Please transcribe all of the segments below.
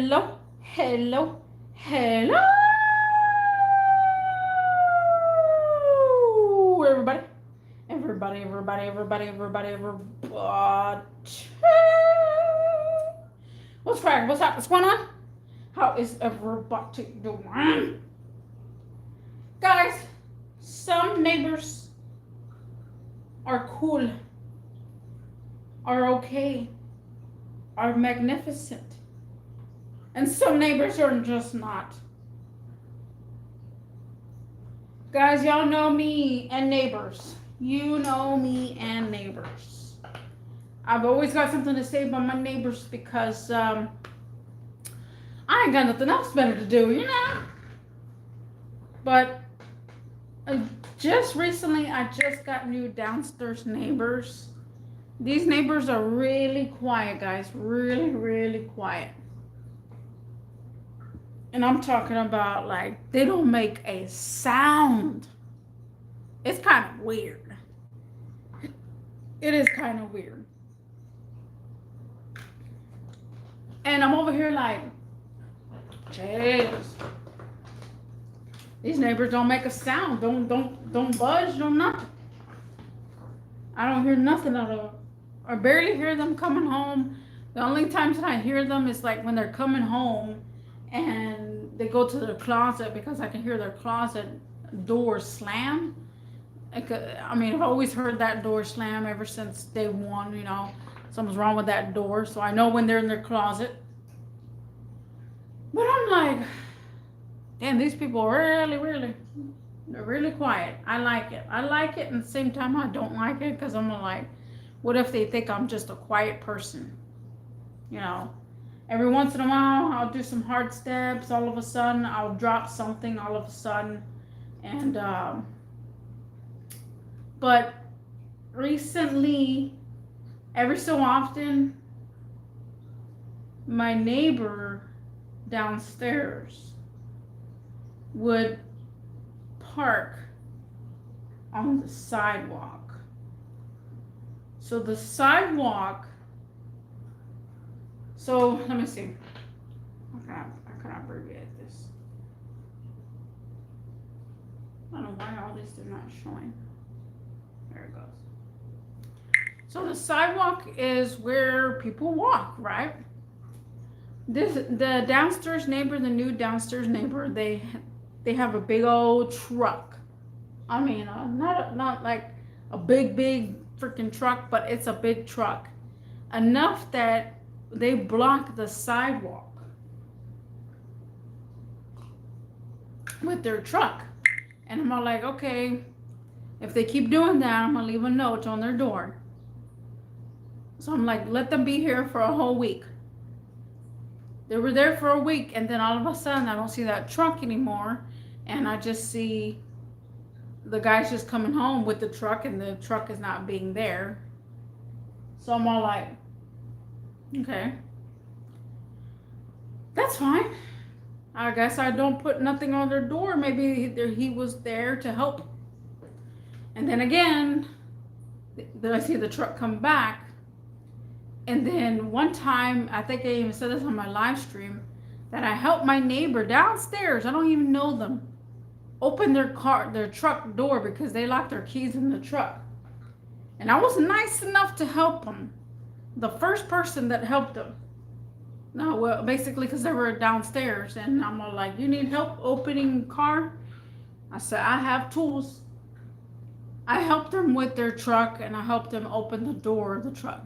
Hello, hello, hello, everybody. Everybody. What's cracking? What's up? What's going on? How is everybody doing? Guys, some neighbors are cool, are okay, are magnificent, and some neighbors are just not. Guys, y'all know me and neighbors. You know me and neighbors. I've always got something to say about my neighbors because I ain't got nothing else better to do, you know? But just recently, I just got new downstairs neighbors. These neighbors are really quiet, guys. Really, really quiet. And I'm talking about like they don't make a sound. It's kind of weird. It is kind of weird. And I'm over here like, jeez. These neighbors don't make a sound. Don't budge. Don't nothing. I don't hear nothing out of them. I barely hear them coming home. The only times that I hear them is like when they're coming home and they go to their closet because I can hear their closet door slam. I mean, I've always heard that door slam ever since day one, you know. Something's wrong with that door. So I know when they're in their closet. But I'm like, damn, these people are they're really quiet. I like it. I like it, and at the same time, I don't like it because I'm like, what if they think I'm just a quiet person? You know, every once in a while, I'll do some hard steps. All of a sudden, I'll drop something all of a sudden. And, but recently, every so often, my neighbor downstairs would park on the sidewalk. So the sidewalk, so let me see. I can abbreviate this. I don't know why all this is not showing. There it goes. So the sidewalk is where people walk, right? The downstairs neighbor, the new downstairs neighbor, they have a big old truck. I mean, not like a big freaking truck, but it's a big truck, enough that they block the sidewalk with their truck. And I'm all like, okay, if they keep doing that, I'm gonna leave a note on their door. So I'm like, let them be here for a whole week. They were there for a week, and then all of a sudden I don't see that truck anymore, and I just see the guy's just coming home with the truck, and the truck is not being there. So I'm all like, okay, that's fine. I guess I don't put nothing on their door. Maybe he was there to help. And then again, then I see the truck come back. And then one time, I think I even said this on my live stream, that I helped my neighbor downstairs, I don't even know them, open their truck door because they locked their keys in the truck. And I was nice enough to help them. The first person that helped them. No, well, basically because they were downstairs, and I'm all like, you need help opening car? I said, I have tools. I helped them with their truck, and I helped them open the door of the truck.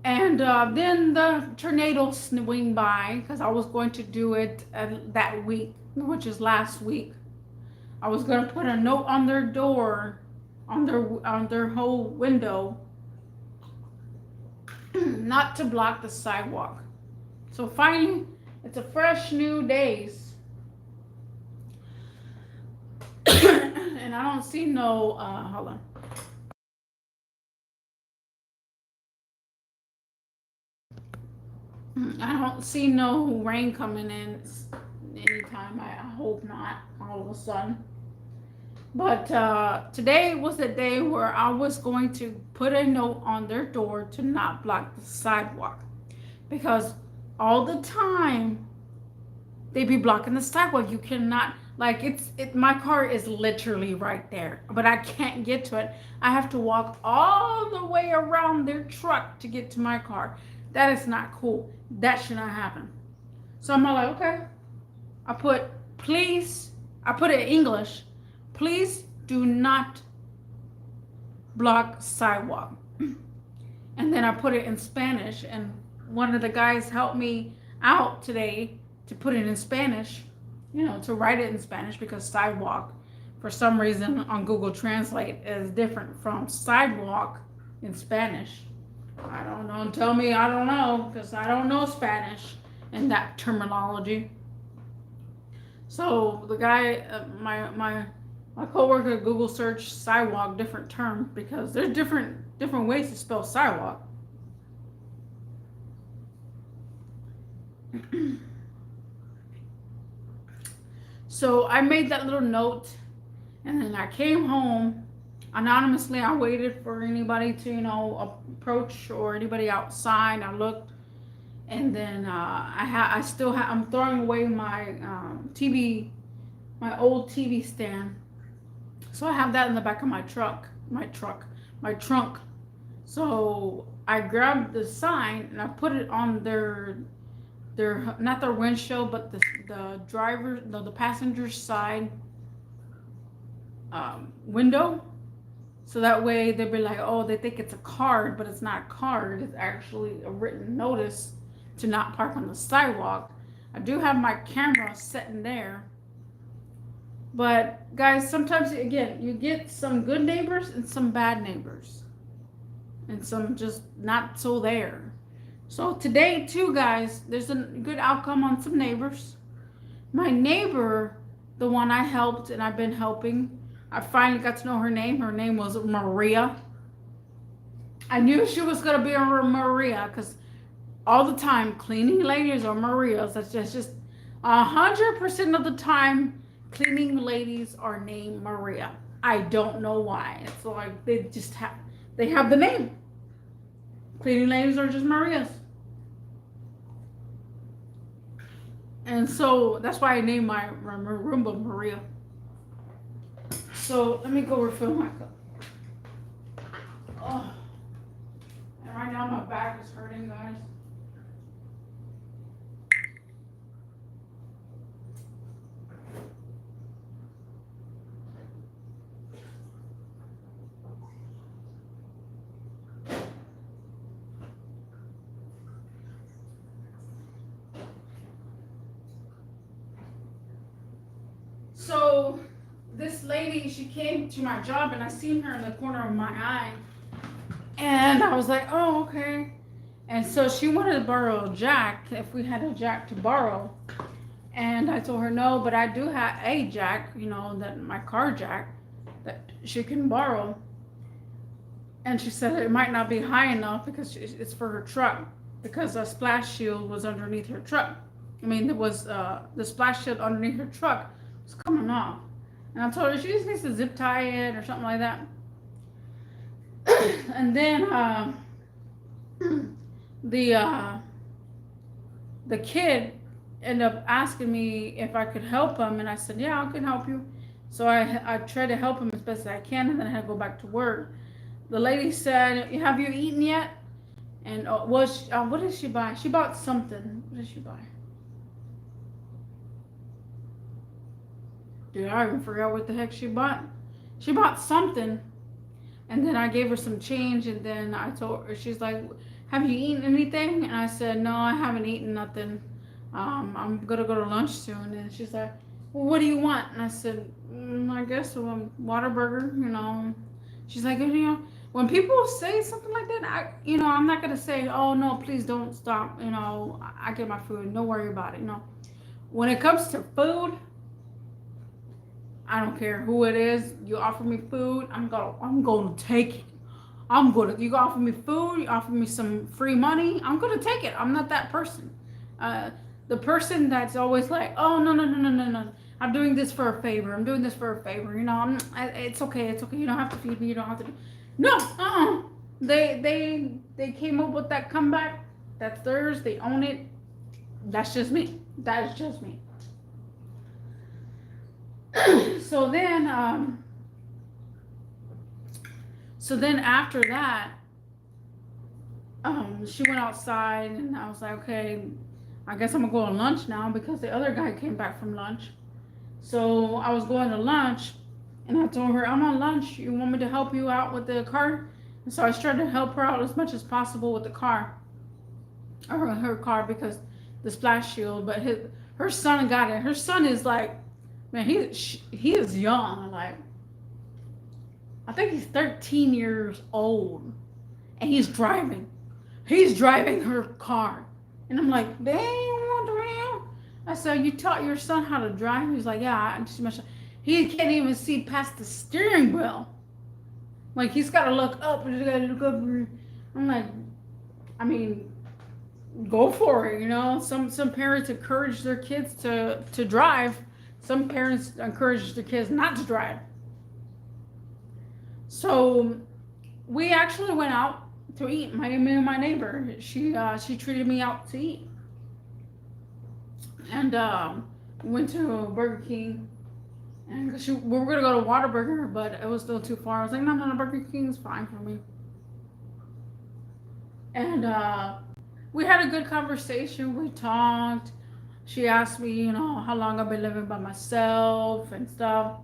And then the tornado swing by because I was going to do it that week, which is last week. I was going to put a note on their door, on their whole window, not to block the sidewalk. So finally, it's a fresh new days, and I don't see no. Hold on. I don't see no rain coming in anytime. I hope not all of a sudden. But today was the day where I was going to put a note on their door to not block the sidewalk. Because all the time. They be blocking the sidewalk. You cannot, like, my car is literally right there, but I can't get to it. I have to walk all the way around their truck to get to my car. That is not cool. That should not happen. So I'm all like, okay. I put, please, I put it in English. Please do not block sidewalk. And then I put it in Spanish, and one of the guys helped me out today to put it in Spanish, to write it in Spanish, because sidewalk, for some reason on Google Translate, is different from sidewalk in Spanish. I don't know. Tell me I don't know, because I don't know Spanish and that terminology. So the guy, my coworker, Google search sidewalk, different term, because there's different ways to spell sidewalk. So I made that little note, and then I came home anonymously. I waited for anybody to approach, or anybody outside. I looked, and then I'm throwing away my TV, my old TV stand. So I have that in the back of my trunk. So I grabbed the sign and I put it on their not their windshield, but the driver, the passenger's side window. So that way they'll be like, oh, they think it's a card, but it's not a card. It's actually a written notice to not park on the sidewalk. I do have my camera sitting there. But guys, sometimes, again, you get some good neighbors and some bad neighbors. And some just not so there. So today, too, guys, there's a good outcome on some neighbors. My neighbor, the one I helped and I've been helping, I finally got to know her name. Her name was Maria. I knew she was going to be a Maria, because all the time, cleaning ladies are Marias. That's just 100% of the time, cleaning ladies are named Maria. I don't know why. It's like they have the name. Cleaning ladies are just Marias. And so that's why I named my Roomba Maria. So let me go refill my cup. Oh. And right now my back is hurting, guys. So this lady, she came to my job, and I seen her in the corner of my eye, and I was like, oh, okay. And so she wanted to borrow a jack, if we had a jack to borrow. And I told her no, but I do have a jack, that my car jack that she can borrow. And she said it might not be high enough because it's for her truck, because a splash shield was underneath her truck. There was the splash shield underneath her truck was coming off. And I told her she just needs to zip tie it or something like that. And then the kid ended up asking me if I could help him, and I said, yeah, I can help you. So I tried to help him as best as I can, and then I had to go back to work. The lady said, have you eaten yet? And what did she buy? She bought something. What did she buy? Dude, I even forgot what the heck she bought. She bought something, and then I gave her some change, and then I told her, she's like, have you eaten anything? And I said, no, I haven't eaten nothing. I'm gonna go to lunch soon. And she's like, well, what do you want? And I said, I guess a Whataburger, She's like, when people say something like that, I'm not gonna say, oh no, please don't stop. I get my food. Don't worry about it. When it comes to food, I don't care who it is. You offer me food, I'm gonna take it. You offer me food, you offer me some free money, I'm gonna take it. I'm not that person. The person that's always like, oh no. I'm doing this for a favor. It's okay. You don't have to feed me. You don't have to. No. They came up with that comeback. That's theirs. They own it. That's just me. That is just me. so then, um, so then after that, she went outside, and I was like, okay, I guess I'm gonna go on lunch now because the other guy came back from lunch. So I was going to lunch, and I told her, I'm on lunch. You want me to help you out with the car? And so I tried to help her out as much as possible with the car, or her car, because the splash shield. But her son got it. Her son is like, man, he is young. Like, I think he's 13 years old, and he's driving. He's driving her car, and I'm like, dang, what the hell? I said, you taught your son how to drive? He's like, yeah. He can't even see past the steering wheel. Like, he's got to look up. He's got to look up. I'm like, I mean, go for it. You know, some parents encourage their kids to drive. Some parents encourage their kids not to drive. So we actually went out to eat. Me and my neighbor. She treated me out to eat, and went to Burger King. And we were gonna go to Whataburger, but it was still too far. I was like, no, Burger King's fine for me. And we had a good conversation. We talked. She asked me, you know, how long I've been living by myself and stuff.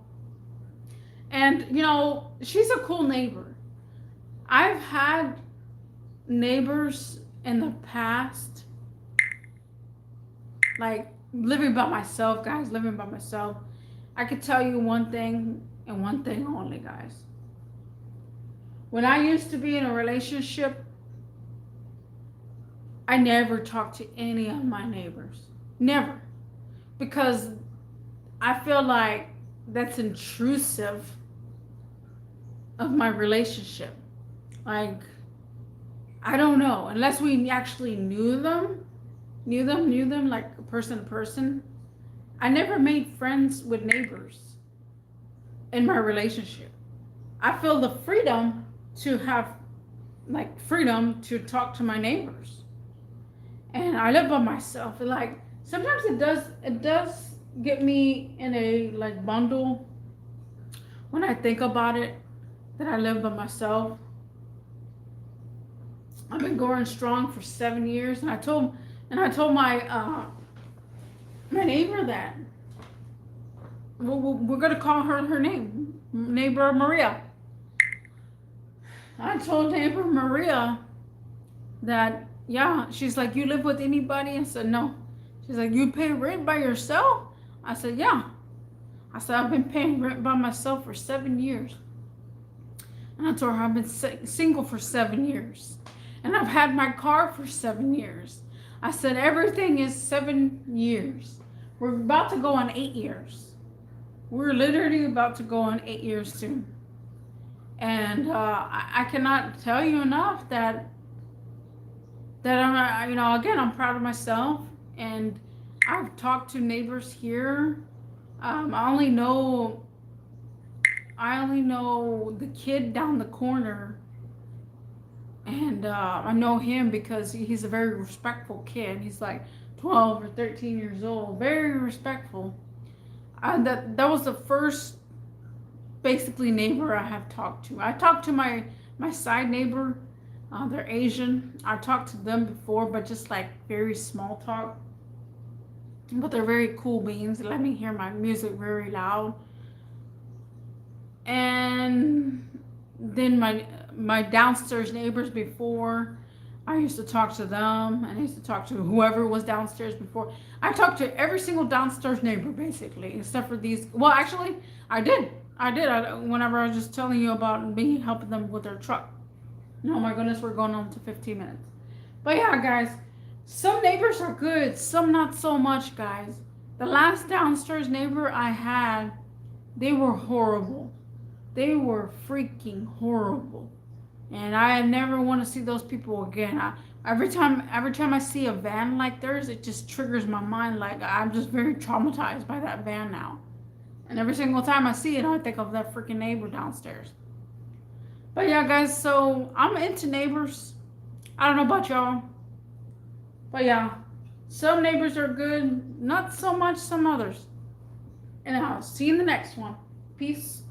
And, you know, she's a cool neighbor. I've had neighbors in the past, like living by myself, guys, living by myself. I could tell you one thing and one thing only, guys. When I used to be in a relationship, I never talked to any of my neighbors. Never. Because I feel like that's intrusive of my relationship. Like, I don't know. Unless we actually knew them, like person to person. I never made friends with neighbors in my relationship. I feel the freedom to have, like, freedom to talk to my neighbors. And I live by myself. And, like, sometimes it does get me in a, like, bundle when I think about it, that I live by myself. I've been going strong for 7 years, and I told my neighbor that we're gonna call her name, neighbor Maria. I told neighbor Maria that, yeah. She's like, you live with anybody? I said, no. She's like, you pay rent by yourself? I said, yeah. I said, I've been paying rent by myself for 7 years. And I told her I've been single for 7 years. And I've had my car for 7 years. I said, everything is 7 years. We're about to go on 8 years. We're literally about to go on 8 years soon. And I cannot tell you enough that I'm, you know, again, I'm proud of myself. And I've talked to neighbors here. I only know the kid down the corner. And I know him because he's a very respectful kid. He's like 12 or 13 years old. Very respectful. That was the first, basically, neighbor I have talked to. I talked to my side neighbor. They're Asian. I talked to them before, but just like very small talk. But they're very cool beings. They let me hear my music very loud. And then my downstairs neighbors before, I used to talk to them, and I used to talk to whoever was downstairs before. I talked to every single downstairs neighbor, basically, except for these. Well, actually, I did. Whenever I was just telling you about me helping them with their truck. Oh my goodness, we're going on to 15 minutes. But yeah, guys, some neighbors are good, some not so much, guys. The last downstairs neighbor I had, they were horrible. They were freaking horrible. And I never want to see those people again. Every time I see a van like theirs, it just triggers my mind. Like, I'm just very traumatized by that van now. And every single time I see it, I think of that freaking neighbor downstairs. But yeah, guys, so I'm into neighbors. I don't know about y'all. But yeah, Some neighbors are good, not so much some others. And I'll see you in the next one. Peace.